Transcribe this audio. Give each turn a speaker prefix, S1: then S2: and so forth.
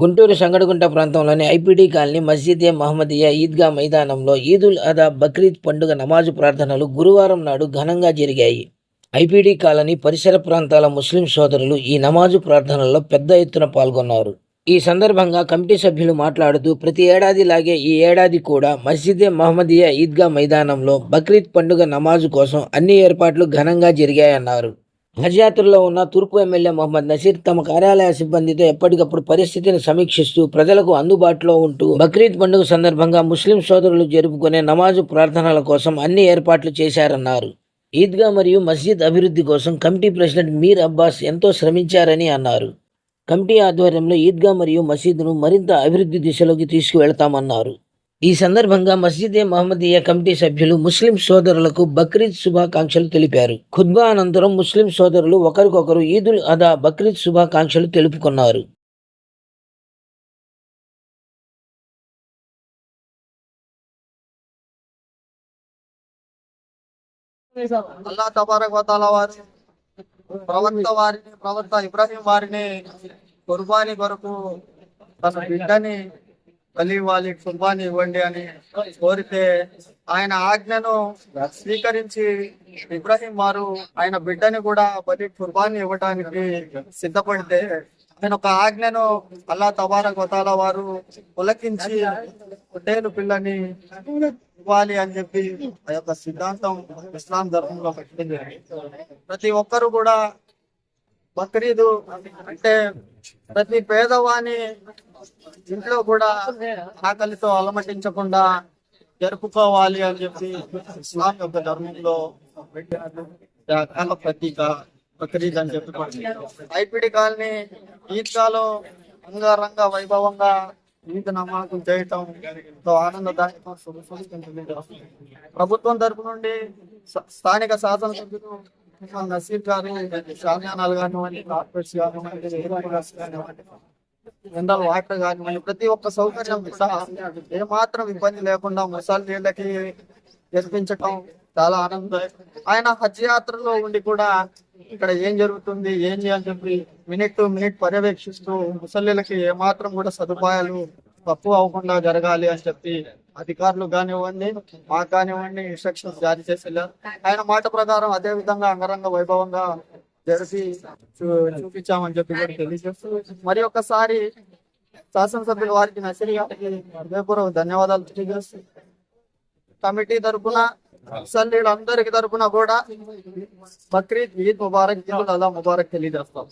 S1: గుంటూరు సంగడగుంట ప్రాంతంలోని IPD colony మస్జిద్ మహమ్మదియా ఈద్గా మైదానంలో ఈదుల్ అదా బక్రీద్ పండుగ నమాజు ప్రార్థనలు గురువారం నాడు ఘనంగా జరిగాయి. ఐపీడీ కాలనీ పరిసర ప్రాంతాల ముస్లిం సోదరులు ఈ నమాజు ప్రార్థనల్లో పెద్ద ఎత్తున పాల్గొన్నారు. ఈ సందర్భంగా కమిటీ సభ్యులు మాట్లాడుతూ ప్రతి ఏడాదిలాగే ఈ ఏడాది కూడా మస్జిద్ మహమ్మదియా ఈద్గా మైదానంలో బక్రీద్ పండుగ నమాజు కోసం అన్ని ఏర్పాట్లు ఘనంగా జరిగాయన్నారు. హజ్ యాత్రలో ఉన్న తూర్పు ఎమ్మెల్యే మొహమ్మద్ నసీర్ తమ కార్యాలయ సిబ్బందితో ఎప్పటికప్పుడు పరిస్థితిని సమీక్షిస్తూ ప్రజలకు అందుబాటులో ఉంటూ బక్రీద్ పండుగ సందర్భంగా ముస్లిం సోదరులు జరుపుకునే నమాజు ప్రార్థనల కోసం అన్ని ఏర్పాట్లు చేశారన్నారు. ఈద్గా మరియు మస్జిద్ అభివృద్ధి కోసం కమిటీ ప్రెసిడెంట్ మీర్ అబ్బాస్ ఎంతో శ్రమించారని అన్నారు. కమిటీ ఆధ్వర్యంలో ఈద్గా మరియు మసీదును మరింత అభివృద్ధి దిశలోకి తీసుకువెళ్తామన్నారు. ఈ సందర్భంగా మస్జిద్ మహమ్మదియా కమిటీ సభ్యులు ముస్లిం సోదరులకు బక్రీద్ శుభాకాంక్షలు తెలిపారు. ఖుత్బా అనంతరం ముస్లిం సోదరులు ఒకరికొకరు ఈదుల్ అదా బక్రీద్ శుభాకాంక్షలు తెలుపుకున్నారు.
S2: అల్లా తబారక్ వ తఆలా వారి ప్రవక్త ఇబ్రాహీం వారిని కుర్బానీ కొరకు తన బిడ్డని బలి ఇవ్వాలి, కుర్బానీ ఇవ్వండి అని కోరితే ఆయన ఆజ్ఞను స్వీకరించి ఇబ్రాహీం వారు ఆయన బిడ్డని కూడా బలి కుర్బానీ ఇవ్వడానికి సిద్ధపడితే ఆయన ఒక ఆజ్ఞను అల్లా తబారక్ వ తఆలా వారు ఉల్లకించి పొట్టేలు పిల్లని ఇవ్వాలి అని చెప్పి ఆ యొక్క సిద్ధాంతం ఇస్లాం ధర్మంలో పెట్టింది. ప్రతి ఒక్కరు కూడా బక్రీదు అంటే ప్రతి పేదవాని ఇంట్లో కూడా ఆకలితో అలమటించకుండా జరుపుకోవాలి అని చెప్పి ఇస్లాం యొక్క ధర్మంలో పెట్టిన ప్రతీక బక్రీద్ అని చెప్పి ఐపీడీ కాలనీ ఈద్గాలో అంగరంగ వైభవంగా ఈద్ నమాజు చేయటం ఎంతో ఆనందదాయకం, ప్రభుత్వం తరపు నుండి స్థానిక శాసనసభ్యులు నసీర్ గారు, షామియానాలు కానివ్వండి, కార్పొరేట్స్ కానివ్వండి, జనరల్ వాటర్ కానివ్వండి, ప్రతి ఒక్క సౌకర్యం ఏమాత్రం ఇబ్బంది లేకుండా ముసలిళ్ళకి జరిపించటం చాలా ఆనందదాయకం. ఆయన హజ్ యాత్రలో ఉండి కూడా ఇక్కడ ఏం జరుగుతుంది ఏంటి అని చెప్పి మినిట్ టు మినిట్ పర్యవేక్షిస్తూ ముసలిళ్ళకి ఏమాత్రం కూడా సదుపాయాలు తక్కువ అవ్వకుండా జరగాలి అని చెప్పి అధికారులు కానివ్వండి, మాకు కానివ్వండి ఇన్స్ట్రక్షన్స్ జారీ చేసి వెళ్ళారు. ఆయన మాట ప్రకారం అదే విధంగా అంగరంగ వైభవంగా జరిపి చూపించామని చెప్పి కూడా తెలియజేస్తూ మరి ఒక్కసారి శాసనసభ్యుల వారికి నసీర్ గారికి హృదయపూర్వక ధన్యవాదాలు తెలియజేస్తూ కమిటీ తరఫున ముసలిళ్ళందరికి తరఫున కూడా బక్రీద్ ఈద్ ముబారక్, ఈద్ అల్లా ముబారక్ తెలియజేస్తాం.